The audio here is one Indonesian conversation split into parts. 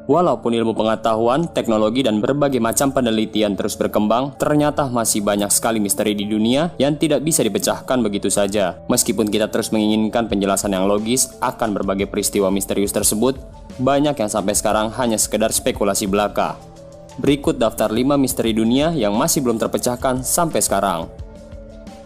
Walaupun ilmu pengetahuan, teknologi, dan berbagai macam penelitian terus berkembang, ternyata masih banyak sekali misteri di dunia yang tidak bisa dipecahkan begitu saja. Meskipun kita terus menginginkan penjelasan yang logis akan berbagai peristiwa misterius tersebut, banyak yang sampai sekarang hanya sekedar spekulasi belaka. Berikut daftar 5 misteri dunia yang masih belum terpecahkan sampai sekarang.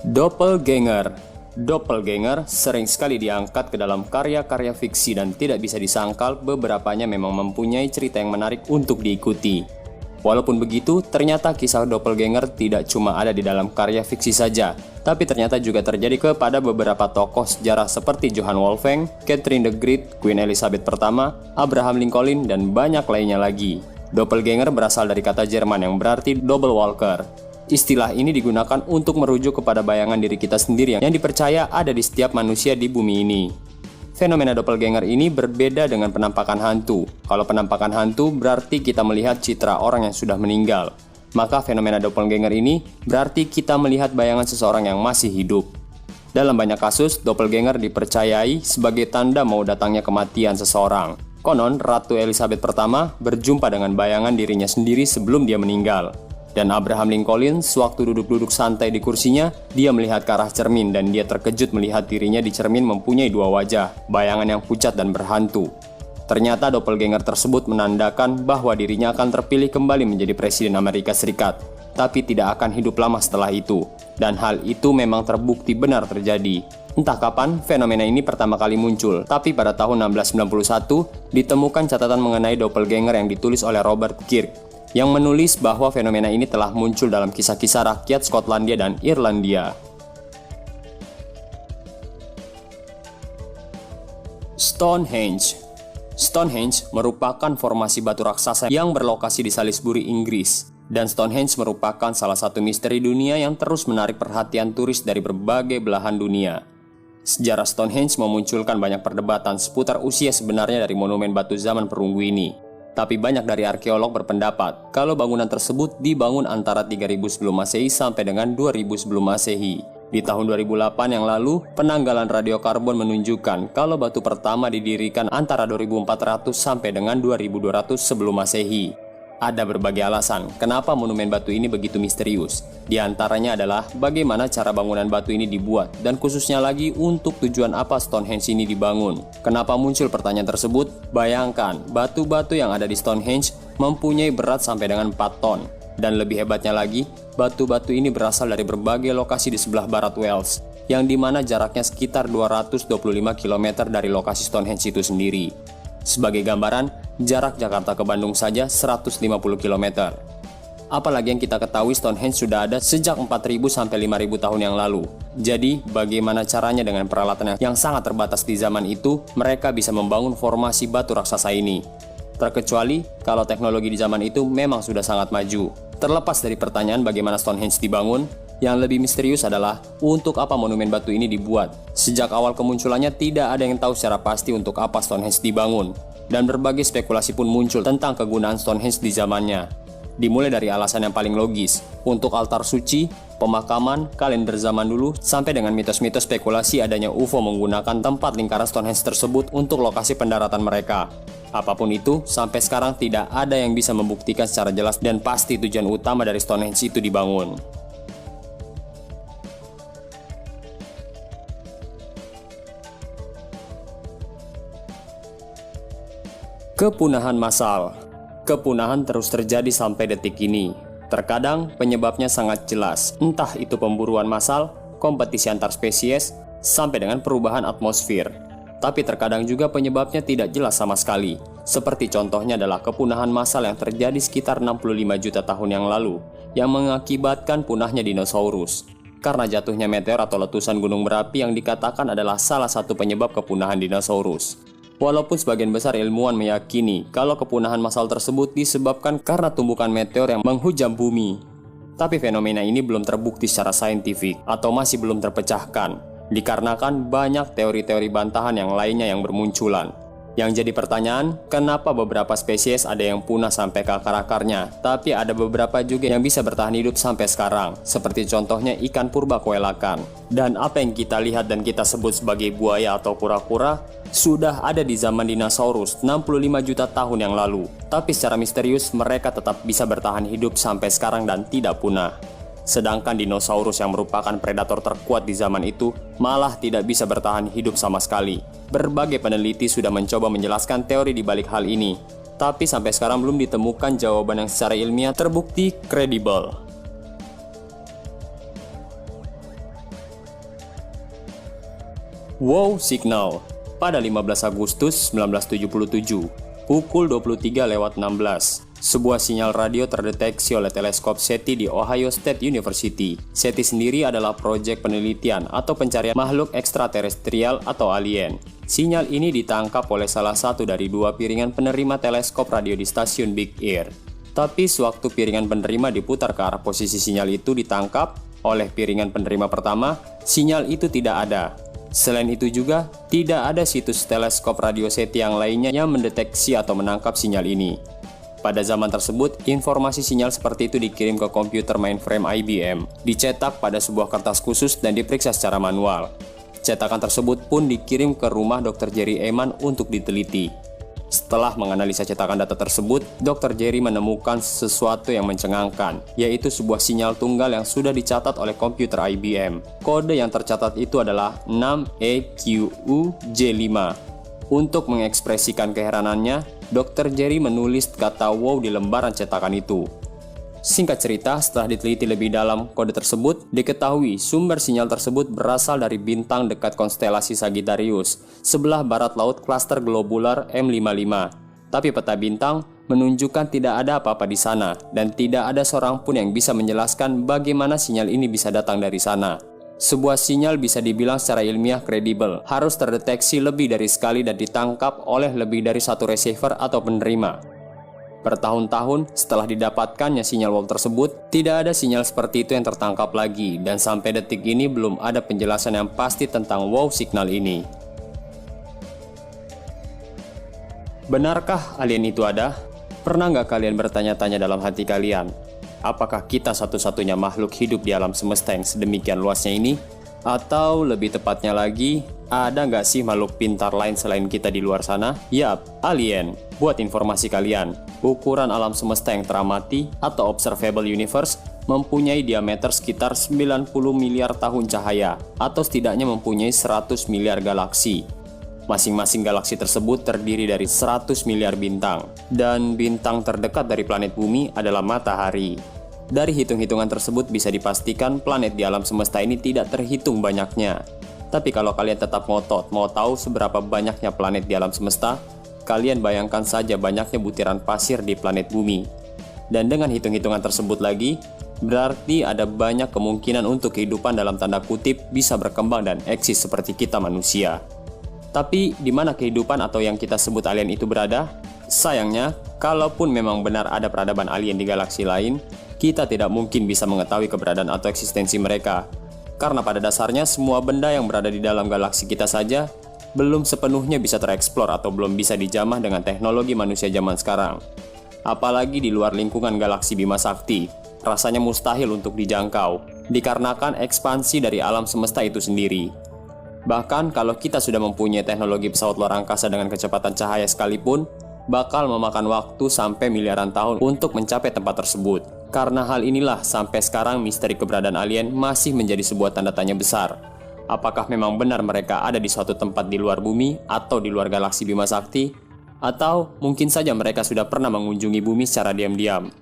Doppelganger. Doppelganger sering sekali diangkat ke dalam karya-karya fiksi dan tidak bisa disangkal beberapanya memang mempunyai cerita yang menarik untuk diikuti. Walaupun begitu, ternyata kisah doppelganger tidak cuma ada di dalam karya fiksi saja, tapi ternyata juga terjadi kepada beberapa tokoh sejarah seperti Johann Wolfgang, Catherine the Great, Queen Elizabeth I, Abraham Lincoln, dan banyak lainnya lagi. Doppelganger berasal dari kata Jerman yang berarti double walker. Istilah ini digunakan untuk merujuk kepada bayangan diri kita sendiri yang dipercaya ada di setiap manusia di bumi ini. Fenomena doppelganger ini berbeda dengan penampakan hantu. Kalau penampakan hantu berarti kita melihat citra orang yang sudah meninggal. Maka fenomena doppelganger ini berarti kita melihat bayangan seseorang yang masih hidup. Dalam banyak kasus, doppelganger dipercayai sebagai tanda mau datangnya kematian seseorang. Konon, Ratu Elizabeth I berjumpa dengan bayangan dirinya sendiri sebelum dia meninggal. Dan Abraham Lincoln, sewaktu duduk-duduk santai di kursinya, dia melihat ke arah cermin dan dia terkejut melihat dirinya di cermin mempunyai 2 wajah, bayangan yang pucat dan berhantu. Ternyata doppelganger tersebut menandakan bahwa dirinya akan terpilih kembali menjadi Presiden Amerika Serikat, tapi tidak akan hidup lama setelah itu. Dan hal itu memang terbukti benar terjadi. Entah kapan fenomena ini pertama kali muncul, tapi pada tahun 1691 ditemukan catatan mengenai doppelganger yang ditulis oleh Robert Kirk, yang menulis bahwa fenomena ini telah muncul dalam kisah-kisah rakyat Skotlandia dan Irlandia. Stonehenge. Stonehenge merupakan formasi batu raksasa yang berlokasi di Salisbury, Inggris. Dan Stonehenge merupakan salah satu misteri dunia yang terus menarik perhatian turis dari berbagai belahan dunia. Sejarah Stonehenge memunculkan banyak perdebatan seputar usia sebenarnya dari monumen batu zaman perunggu ini. Tapi banyak dari arkeolog berpendapat kalau bangunan tersebut dibangun antara 3000 sebelum Masehi sampai dengan 2000 sebelum Masehi. Di tahun 2008 yang lalu, penanggalan radiokarbon menunjukkan kalau batu pertama didirikan antara 2400 sampai dengan 2200 sebelum Masehi. Ada berbagai alasan kenapa monumen batu ini begitu misterius. Di antaranya adalah bagaimana cara bangunan batu ini dibuat dan khususnya lagi untuk tujuan apa Stonehenge ini dibangun. Kenapa muncul pertanyaan tersebut? Bayangkan, batu-batu yang ada di Stonehenge mempunyai berat sampai dengan 4 ton. Dan lebih hebatnya lagi, batu-batu ini berasal dari berbagai lokasi di sebelah barat Wales, yang dimana jaraknya sekitar 225 km dari lokasi Stonehenge itu sendiri. Sebagai gambaran, jarak Jakarta ke Bandung saja 150 km. Apalagi yang kita ketahui Stonehenge sudah ada sejak 4.000 sampai 5.000 tahun yang lalu. Jadi, bagaimana caranya dengan peralatan yang sangat terbatas di zaman itu, mereka bisa membangun formasi batu raksasa ini? Terkecuali kalau teknologi di zaman itu memang sudah sangat maju. Terlepas dari pertanyaan bagaimana Stonehenge dibangun, yang lebih misterius adalah untuk apa monumen batu ini dibuat. Sejak awal kemunculannya tidak ada yang tahu secara pasti untuk apa Stonehenge dibangun. Dan berbagai spekulasi pun muncul tentang kegunaan Stonehenge di zamannya. Dimulai dari alasan yang paling logis, untuk altar suci, pemakaman, kalender zaman dulu, sampai dengan mitos-mitos spekulasi adanya UFO menggunakan tempat lingkaran Stonehenge tersebut untuk lokasi pendaratan mereka. Apapun itu, sampai sekarang tidak ada yang bisa membuktikan secara jelas dan pasti tujuan utama dari Stonehenge itu dibangun. Kepunahan massal. Kepunahan terus terjadi sampai detik ini. Terkadang penyebabnya sangat jelas, entah itu pemburuan massal, kompetisi antar spesies, sampai dengan perubahan atmosfer. Tapi terkadang juga penyebabnya tidak jelas sama sekali. Seperti contohnya adalah kepunahan massal yang terjadi sekitar 65 juta tahun yang lalu, yang mengakibatkan punahnya dinosaurus. Karena jatuhnya meteor atau letusan gunung berapi yang dikatakan adalah salah satu penyebab kepunahan dinosaurus. Walaupun sebagian besar ilmuwan meyakini kalau kepunahan massal tersebut disebabkan karena tumbukan meteor yang menghujam bumi. Tapi fenomena ini belum terbukti secara saintifik atau masih belum terpecahkan, dikarenakan banyak teori-teori bantahan yang lainnya yang bermunculan. Yang jadi pertanyaan, kenapa beberapa spesies ada yang punah sampai ke akar-akarnya, tapi ada beberapa juga yang bisa bertahan hidup sampai sekarang, seperti contohnya ikan purba koelakan. Dan apa yang kita lihat dan kita sebut sebagai buaya atau kura-kura, sudah ada di zaman dinosaurus 65 juta tahun yang lalu. Tapi secara misterius, mereka tetap bisa bertahan hidup sampai sekarang dan tidak punah. Sedangkan dinosaurus yang merupakan predator terkuat di zaman itu malah tidak bisa bertahan hidup sama sekali. Berbagai peneliti sudah mencoba menjelaskan teori di balik hal ini, tapi sampai sekarang belum ditemukan jawaban yang secara ilmiah terbukti kredibel. Wow Signal pada 15 Agustus 1977, pukul 23:16. Sebuah sinyal radio terdeteksi oleh teleskop SETI di Ohio State University. SETI sendiri adalah proyek penelitian atau pencarian makhluk ekstraterestrial atau alien. Sinyal ini ditangkap oleh salah satu dari dua piringan penerima teleskop radio di stasiun Big Ear. Tapi sewaktu piringan penerima diputar ke arah posisi sinyal itu ditangkap oleh piringan penerima pertama, sinyal itu tidak ada. Selain itu juga, tidak ada situs teleskop radio SETI yang lainnya yang mendeteksi atau menangkap sinyal ini. Pada zaman tersebut, informasi sinyal seperti itu dikirim ke komputer mainframe IBM, dicetak pada sebuah kertas khusus dan diperiksa secara manual. Cetakan tersebut pun dikirim ke rumah Dr. Jerry Ehman untuk diteliti. Setelah menganalisa cetakan data tersebut, Dr. Jerry menemukan sesuatu yang mencengangkan, yaitu sebuah sinyal tunggal yang sudah dicatat oleh komputer IBM. Kode yang tercatat itu adalah 6EQUJ5. Untuk mengekspresikan keheranannya, Dr. Jerry menulis kata wow di lembaran cetakan itu. Singkat cerita, setelah diteliti lebih dalam kode tersebut, diketahui sumber sinyal tersebut berasal dari bintang dekat konstelasi Sagittarius, sebelah barat laut klaster globular M55. Tapi peta bintang menunjukkan tidak ada apa-apa di sana, dan tidak ada seorang pun yang bisa menjelaskan bagaimana sinyal ini bisa datang dari sana. Sebuah sinyal bisa dibilang secara ilmiah kredibel, harus terdeteksi lebih dari sekali dan ditangkap oleh lebih dari satu receiver atau penerima. Bertahun-tahun setelah didapatkannya sinyal wow tersebut, tidak ada sinyal seperti itu yang tertangkap lagi, dan sampai detik ini belum ada penjelasan yang pasti tentang wow signal ini. Benarkah alien itu ada? Pernah nggak kalian bertanya-tanya dalam hati kalian, apakah kita satu-satunya makhluk hidup di alam semesta yang sedemikian luasnya ini? Atau lebih tepatnya lagi, ada nggak sih makhluk pintar lain selain kita di luar sana? Yap, alien. Buat informasi kalian, ukuran alam semesta yang teramati atau observable universe mempunyai diameter sekitar 90 miliar tahun cahaya, atau setidaknya mempunyai 100 miliar galaksi. Masing-masing galaksi tersebut terdiri dari 100 miliar bintang, dan bintang terdekat dari planet bumi adalah matahari. Dari hitung-hitungan tersebut bisa dipastikan planet di alam semesta ini tidak terhitung banyaknya. Tapi kalau kalian tetap ngotot mau tahu seberapa banyaknya planet di alam semesta, kalian bayangkan saja banyaknya butiran pasir di planet bumi. Dan dengan hitung-hitungan tersebut lagi, berarti ada banyak kemungkinan untuk kehidupan dalam tanda kutip bisa berkembang dan eksis seperti kita manusia. Tapi di mana kehidupan atau yang kita sebut alien itu berada? Sayangnya, kalaupun memang benar ada peradaban alien di galaksi lain, kita tidak mungkin bisa mengetahui keberadaan atau eksistensi mereka. Karena pada dasarnya semua benda yang berada di dalam galaksi kita saja belum sepenuhnya bisa tereksplor atau belum bisa dijamah dengan teknologi manusia zaman sekarang. Apalagi di luar lingkungan galaksi Bima Sakti, rasanya mustahil untuk dijangkau, dikarenakan ekspansi dari alam semesta itu sendiri. Bahkan kalau kita sudah mempunyai teknologi pesawat luar angkasa dengan kecepatan cahaya sekalipun, bakal memakan waktu sampai miliaran tahun untuk mencapai tempat tersebut. Karena hal inilah sampai sekarang misteri keberadaan alien masih menjadi sebuah tanda tanya besar. Apakah memang benar mereka ada di suatu tempat di luar bumi atau di luar galaksi Bima Sakti? Atau mungkin saja mereka sudah pernah mengunjungi bumi secara diam-diam.